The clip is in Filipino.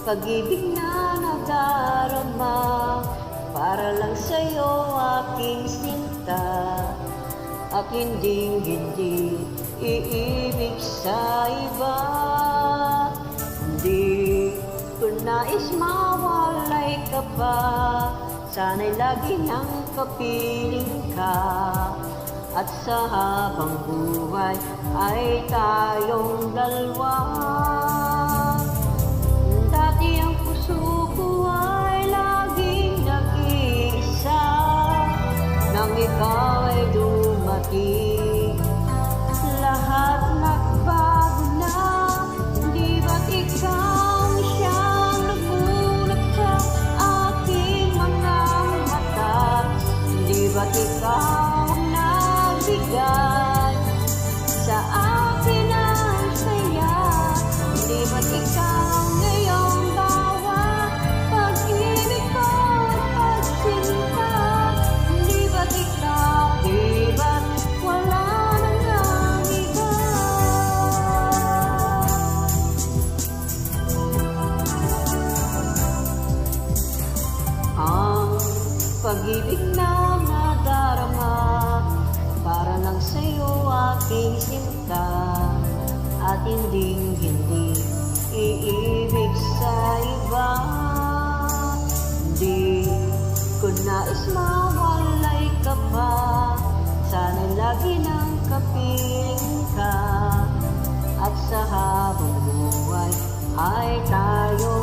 pag-ibig na nadarama, para lang sa'yo aking sinta, at hindi iibig sa iba. Hindi ko nais mawalay ka pa, sana'y lagi nang kapiling ka, at sa habang buhay ay tayong dalawa. Dati ang puso ko ay laging nag-iisa, nang ikaw ay dumating, lahat nagbago na. Di ba't ikaw siyang nagulat sa aking mga mata? Di ba't ikaw nagbigay sa akin ang saya? Di ba't ikaw ngayong bawat pag-ibig ko at pagsinta? Di ba't ikaw, di ba't wala nang iba? Ang pag-ibig na nadarama, para lang sa'yo aking sinta, at hindi iibig sa iba. Di ko nais mawalay ka pa, sana'y lagi nang kapiling ka, at sa habang buhay ay tayo